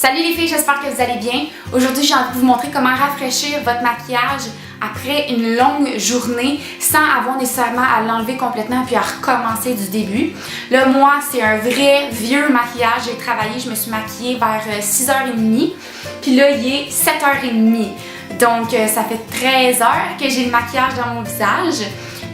Salut les filles, j'espère que vous allez bien. Aujourd'hui, j'ai envie de vous montrer comment rafraîchir votre maquillage après une longue journée sans avoir nécessairement à l'enlever complètement puis à recommencer du début. Là, moi, c'est un vrai vieux maquillage. J'ai travaillé, je me suis maquillée vers 6h30. Puis là, il est 7h30. Donc, ça fait 13 heures que j'ai le maquillage dans mon visage.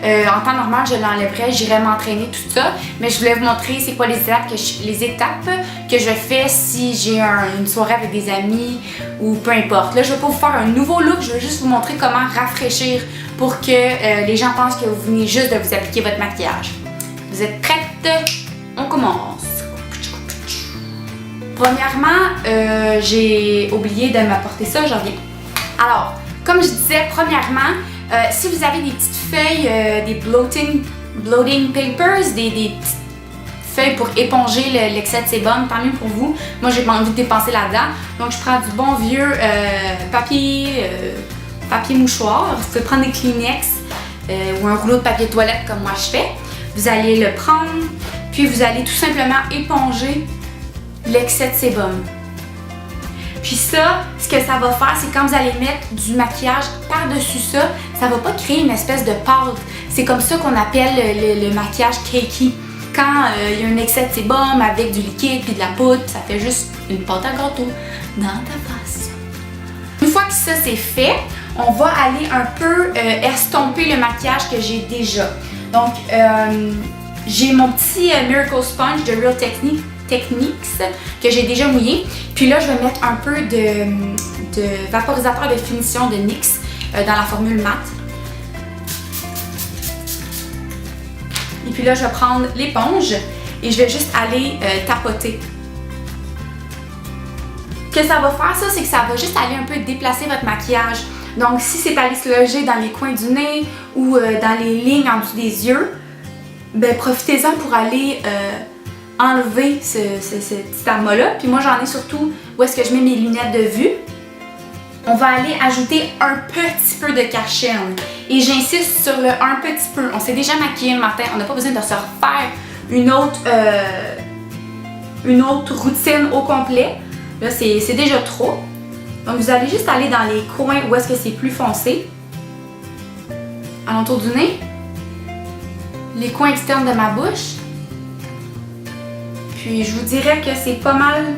En temps normal, je l'enlèverais, j'irais m'entraîner, tout ça. Mais je voulais vous montrer c'est quoi les étapes que je fais si j'ai une soirée avec des amis ou peu importe. Là, je vais pas vous faire un nouveau look, je vais juste vous montrer comment rafraîchir pour que les gens pensent que vous venez juste de vous appliquer votre maquillage. Vous êtes prêtes? On commence! Premièrement, j'ai oublié de m'apporter ça, j'en reviens. Alors, comme je disais, premièrement, si vous avez des petites feuilles, des bloating papers, des petites feuilles pour éponger l'excès de sébum, tant mieux pour vous. Moi, j'ai pas envie de dépenser là-dedans. Donc, je prends du bon vieux papier mouchoir. Vous pouvez prendre des Kleenex ou un rouleau de papier toilette comme moi je fais. Vous allez le prendre, puis vous allez tout simplement éponger l'excès de sébum. Puis ça, ce que ça va faire, c'est quand vous allez mettre du maquillage par-dessus ça, ça va pas créer une espèce de pâte. C'est comme ça qu'on appelle le maquillage cakey. Quand il y a un excès de sébum avec du liquide puis de la poudre, ça fait juste une pâte à gâteau dans ta face. Une fois que ça c'est fait, on va aller un peu estomper le maquillage que j'ai déjà. Donc, j'ai mon petit Miracle Sponge de Real Techniques que j'ai déjà mouillé. Puis là, je vais mettre un peu de vaporisateur de finition de NYX dans la formule mat. Et puis là, je vais prendre l'éponge et je vais juste aller tapoter. Ce que ça va faire, ça, c'est que ça va juste aller un peu déplacer votre maquillage. Donc, si c'est allé se loger dans les coins du nez ou dans les lignes en dessous des yeux, ben profitez-en pour aller enlever ce petit amas-là. Puis moi, j'en ai surtout où est-ce que je mets mes lunettes de vue. On va aller ajouter un petit peu de cache-chaîne. Et j'insiste sur le un petit peu. On s'est déjà maquillé le matin. On n'a pas besoin de se refaire une autre routine au complet. Là, c'est déjà trop. Donc, vous allez juste aller dans les coins où est-ce que c'est plus foncé. Alentour du nez. Les coins externes de ma bouche. Puis je vous dirais que c'est pas mal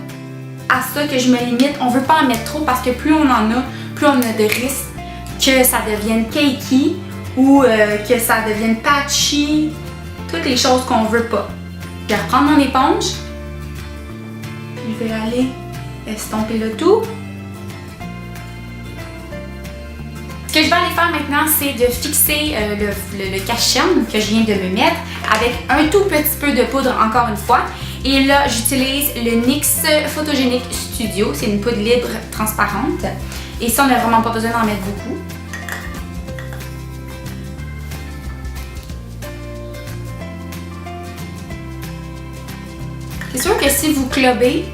à ça que je me limite. On veut pas en mettre trop parce que plus on en a, plus on a de risques que ça devienne cakey ou que ça devienne patchy. Toutes les choses qu'on veut pas. Je vais reprendre mon éponge. Je vais aller estomper le tout. Ce que je vais aller faire maintenant, c'est de fixer le cache-chaîne que je viens de me mettre avec un tout petit peu de poudre encore une fois. Et là, j'utilise le NYX Photogenic Studio. C'est une poudre libre transparente. Et ça, on n'a vraiment pas besoin d'en mettre beaucoup. C'est sûr que si vous clubez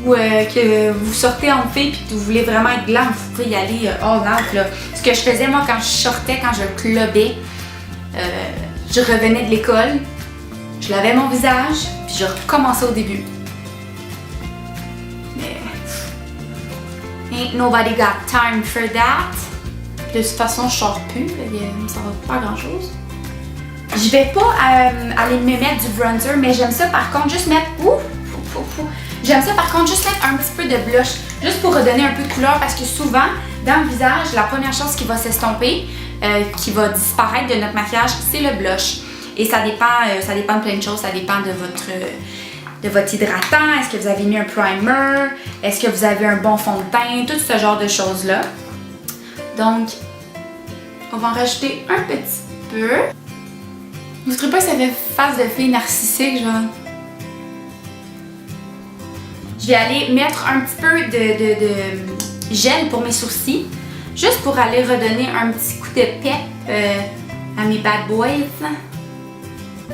ou que vous sortez en filles et que vous voulez vraiment être glam, vous pouvez y aller all out, là. Ce que je faisais moi quand je sortais, quand je clubais, je revenais de l'école, je lavais mon visage, puis je recommençais au début. Mais ain't nobody got time for that. De toute façon, je sors plus, ça va pas grand chose. Je vais pas aller me mettre du bronzer, mais j'aime ça par contre juste mettre j'aime ça par contre juste mettre un petit peu de blush, juste pour redonner un peu de couleur parce que souvent, dans le visage, la première chose qui va s'estomper, qui va disparaître de notre maquillage, c'est le blush. Et ça dépend de plein de choses, ça dépend de votre hydratant, est-ce que vous avez mis un primer, est-ce que vous avez un bon fond de teint, tout ce genre de choses-là. Donc, on va en rajouter un petit peu. Vous ne trouvez pas que ça fait face de fille narcissique, genre? Je vais aller mettre un petit peu de gel pour mes sourcils, juste pour aller redonner un petit coup de pep à mes bad boys.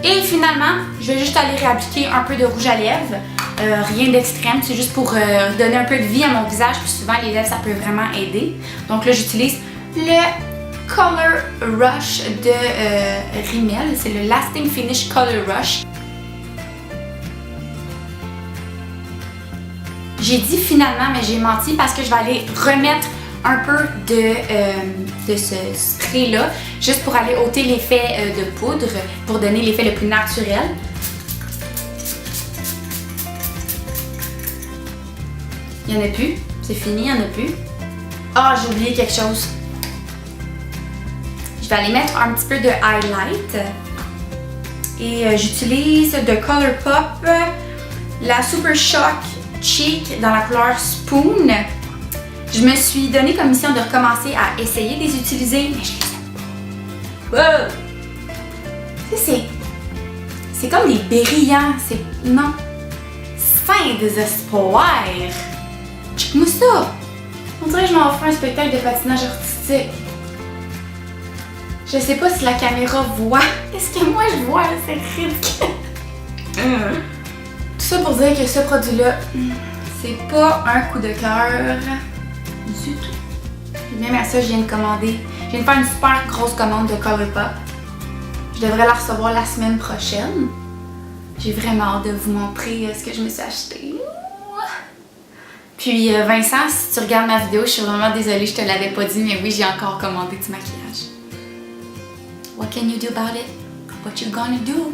Et finalement, je vais juste aller réappliquer un peu de rouge à lèvres. Rien d'extrême, c'est juste pour donner un peu de vie à mon visage. Puis souvent, les lèvres, ça peut vraiment aider. Donc là, j'utilise le Color Rush de Rimmel. C'est le Lasting Finish Color Rush. J'ai dit finalement, mais j'ai menti parce que je vais aller remettre un peu de ce spray-là, juste pour aller ôter l'effet de poudre, pour donner l'effet le plus naturel. Il n'y en a plus, c'est fini, il n'y en a plus. Ah, j'ai oublié quelque chose. Je vais aller mettre un petit peu de highlight. Et j'utilise de Colourpop la Super Shock Cheek dans la couleur Spoon. Je me suis donné comme mission de recommencer à essayer de les utiliser, mais je les aime pas. Wow! C'est comme des brillants, c'est... non. Fin désespoir. Check-moi ça! On dirait que je m'en fais un spectacle de patinage artistique. Je sais pas si la caméra voit. Est-ce que moi je vois? C'est ridicule. Tout ça pour dire que ce produit-là, c'est pas un coup de cœur du tout. Et même à ça, je viens de commander. Je viens de faire une super grosse commande de Colourpop. Je devrais la recevoir la semaine prochaine. J'ai vraiment hâte de vous montrer ce que je me suis acheté. Puis Vincent, si tu regardes ma vidéo, je suis vraiment désolée, je te l'avais pas dit, mais oui, j'ai encore commandé du maquillage. What can you do about it? What you gonna do?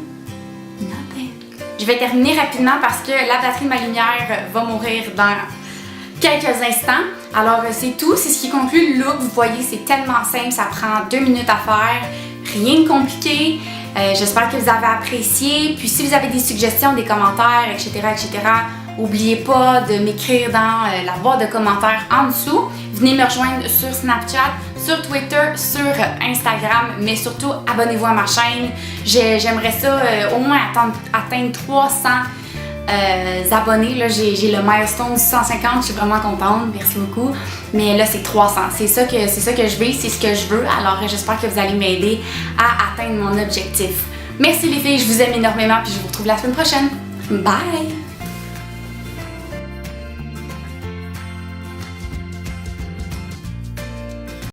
Nothing. Je vais terminer rapidement parce que la batterie de ma lumière va mourir dans quelques instants. Alors c'est tout, c'est ce qui conclut le look. Vous voyez, c'est tellement simple, ça prend 2 minutes à faire. Rien de compliqué. J'espère que vous avez apprécié. Puis si vous avez des suggestions, des commentaires, etc., n'oubliez pas de m'écrire dans la barre de commentaires en dessous. Venez me rejoindre sur Snapchat, sur Twitter, sur Instagram, mais surtout abonnez-vous à ma chaîne. J'aimerais ça au moins atteindre 300 abonnés. Là, j'ai le milestone 150, je suis vraiment contente, merci beaucoup. Mais là, c'est 300. C'est ça que je veux, c'est ce que je veux. Alors, j'espère que vous allez m'aider à atteindre mon objectif. Merci les filles, je vous aime énormément, puis je vous retrouve la semaine prochaine. Bye!